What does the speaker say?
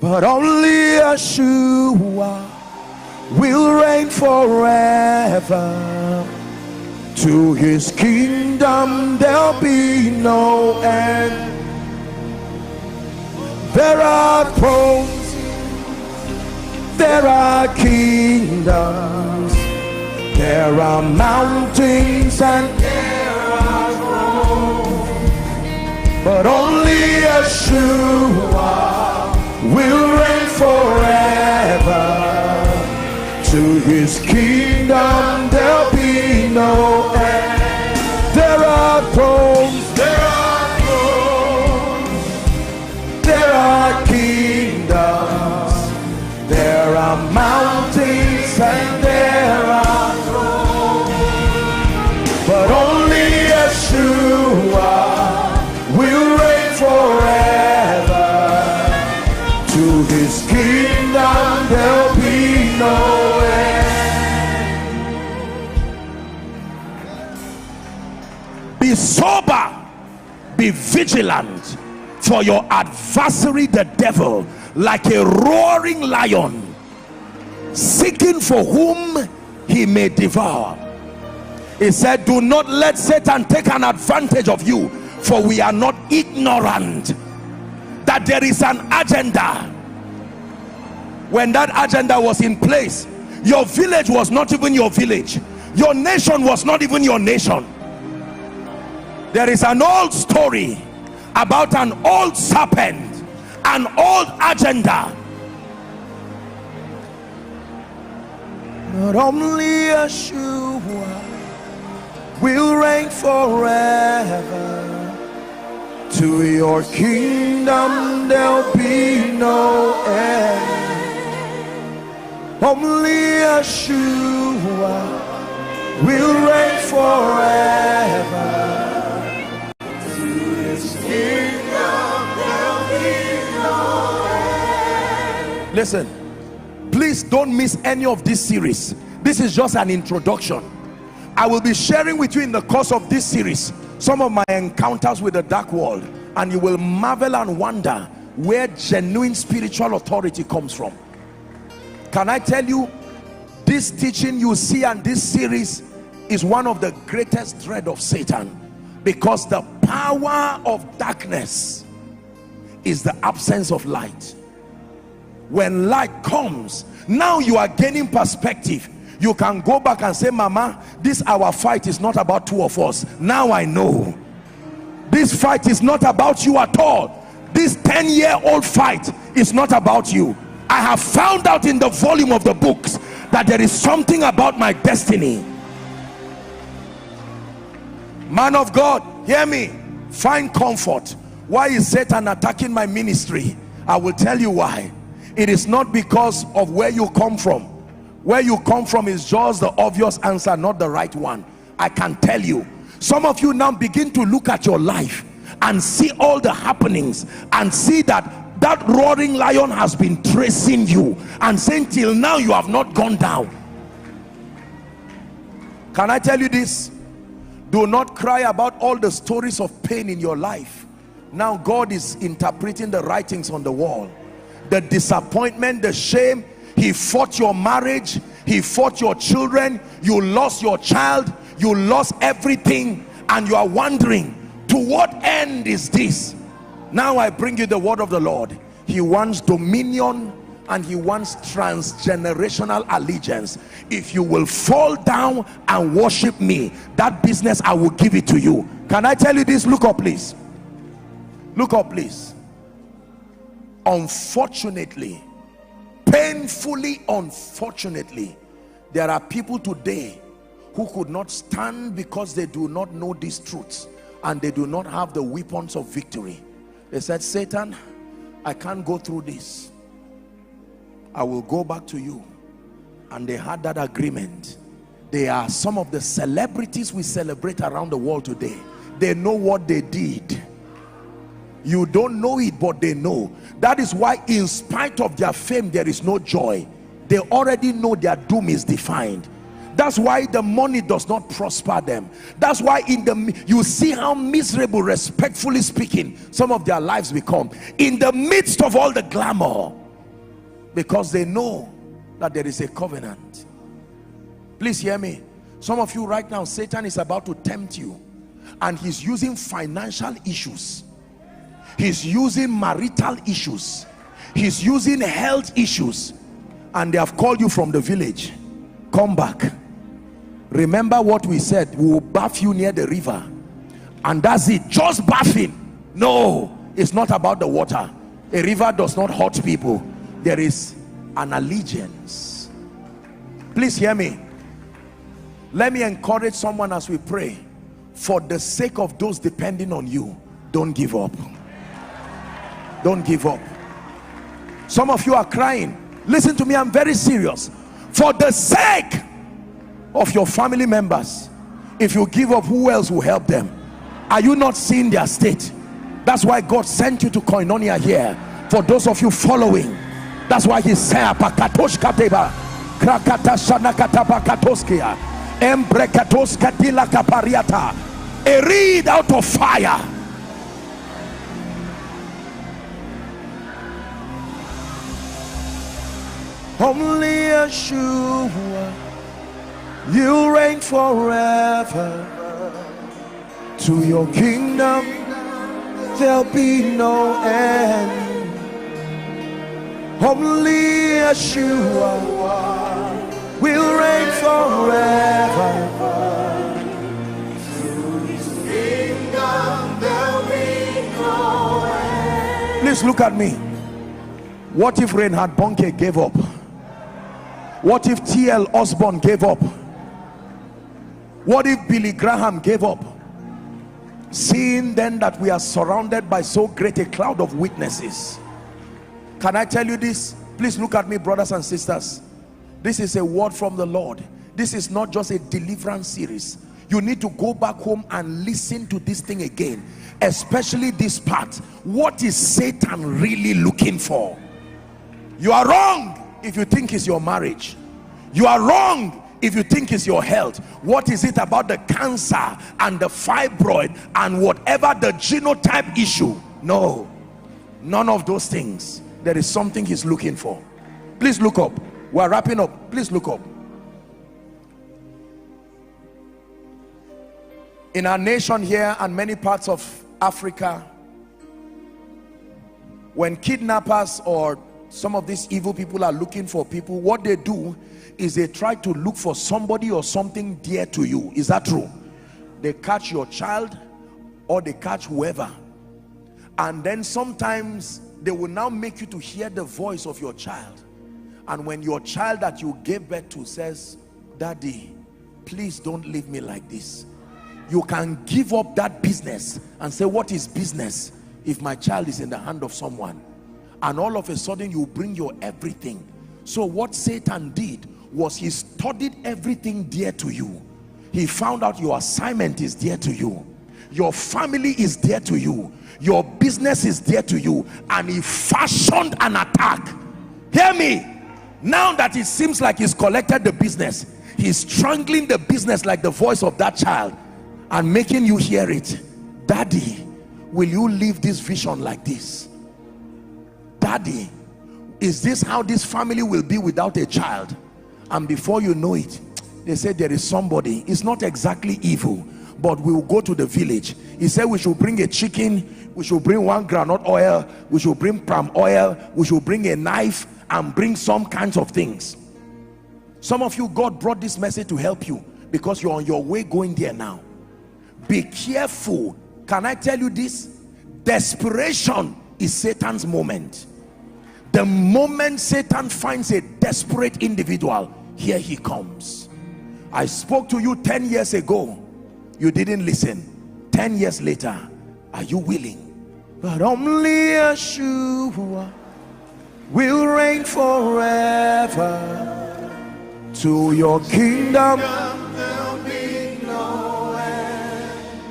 but only Yeshua will reign forever. To his kingdom there'll be no end. There are thrones, there are kingdoms, there are mountains, and there are thrones, but only Yeshua will reign forever. To his kingdom there'll be no end. There are thrones, there are thrones, there are kingdoms, there are mountains, and there are thrones, but only Yeshua will reign forever. To his kingdom there'll be no end. Be sober, be vigilant, for your adversary the devil, like a roaring lion, seeking for whom he may devour. He said, do not let Satan take an advantage of you, for we are not ignorant that there is an agenda. When that agenda was in place, your village was not even your village, your nation was not even your nation. There is an old story about an old serpent, an old agenda. Not only Yeshua will reign forever. To your kingdom there'll be no end. Only Yeshua will reign forever. To his kingdom there'll be no end. Listen, please don't miss any of this series. This is just an introduction. I will be sharing with you in the course of this series some of my encounters with the dark world, and you will marvel and wonder where genuine spiritual authority comes from. Can I tell you, this teaching you see and this series is one of the greatest dread of Satan, because the power of darkness is the absence of light. When light comes, now you are gaining perspective. You can go back and say, Mama, this our fight is not about two of us. Now I know. This fight is not about you at all. This 10-year-old fight is not about you. I have found out in the volume of the books that there is something about my destiny. Man of God, hear me. Find comfort. Why is Satan attacking my ministry? I will tell you why. It is not because of where you come from. Where you come from is just the obvious answer, not the right one. I can tell you. Some of you now begin to look at your life and see all the happenings and see that that roaring lion has been tracing you and saying till now you have not gone down. Can I tell you this? Do not cry about all the stories of pain in your life. Now God is interpreting the writings on the wall. The disappointment, the shame. He fought your marriage, he fought your children, you lost your child, you lost everything, and you are wondering, to what end is this? Now I bring you the word of the Lord. He wants dominion and he wants transgenerational allegiance. If you will fall down and worship me, that business I will give it to you. Can I tell you this? Look up please. Look up please. Unfortunately, painfully unfortunately, there are people today who could not stand because they do not know these truths and they do not have the weapons of victory. They said, Satan, I can't go through this. I will go back to you. And they had that agreement. They are some of the celebrities we celebrate around the world today. They know what they did. You don't know it, but they know. That is why in spite of their fame, there is no joy. They already know their doom is defined. That's why the money does not prosper them. That's why you see how miserable, respectfully speaking, some of their lives become. In the midst of all the glamour, because they know that there is a covenant. Please hear me. Some of you right now, Satan is about to tempt you, and he's using financial issues, he's using marital issues, he's using health issues, and they have called you from the village. Come back. Remember what we said, we will bath you near the river, and that's it. Just bathing. No, it's not about the water. A river does not hurt people. There is an allegiance. Please hear me. Let me encourage someone as we pray. For the sake of those depending on you, don't give up. Don't give up. Some of you are crying. Listen to me, I'm very serious. For the sake of your family members, if you give up, who else will help them? Are you not seeing their state? That's why God sent you to Koinonia here. For those of you following, that's why he said, a reed out of fire. Only Yeshua, you reign forever. To your kingdom there'll be no end. Only Yeshua will reign forever. To his kingdom there'll be no end. Please look at me. What if Reinhard Bonnke gave up? What if T.L. Osborne gave up? What if Billy Graham gave up? Seeing then that we are surrounded by so great a cloud of witnesses. Can I tell you this? Please look at me, brothers and sisters. This is a word from the Lord. This is not just a deliverance series. You need to go back home and listen to this thing again, especially this part. What is Satan really looking for? You are wrong if you think it's your marriage. You are wrong if you think it's your health. What is it about the cancer and the fibroid and whatever the genotype issue? No, none of those things. There is something he's looking for. Please look up. We're wrapping up. Please look up. In our nation here and many parts of Africa, when kidnappers or some of these evil people are looking for people, what they do is they try to look for somebody or something dear to you. Is that true? They catch your child or they catch whoever, and then sometimes they will now make you to hear the voice of your child. And when your child that you gave birth to says, "Daddy, please don't leave me like this," you can give up that business and say, "What is business if my child is in the hand of someone?" And all of a sudden you bring your everything. So what Satan did was he studied everything dear to you. He found out your assignment is dear to you, your family is dear to you, your business is dear to you, and he fashioned an attack. Hear me. Now that it seems like he's collected the business, he's strangling the business like the voice of that child and making you hear it. "Daddy, will you leave this vision like this? Daddy, is this how this family will be without a child?" And before you know it, they say there is somebody. It's not exactly evil, but we will go to the village. He said we should bring a chicken, we should bring 1 groundnut oil, we should bring palm oil, we should bring a knife, and bring some kinds of things. Some of you, God brought this message to help you because you're on your way going there now. Be careful. Can I tell you this? Desperation is Satan's moment. The moment Satan finds a desperate individual, here he comes. I spoke to you 10 years ago, you didn't listen. 10 years later, are you willing? But only Yeshua will reign forever. To your kingdom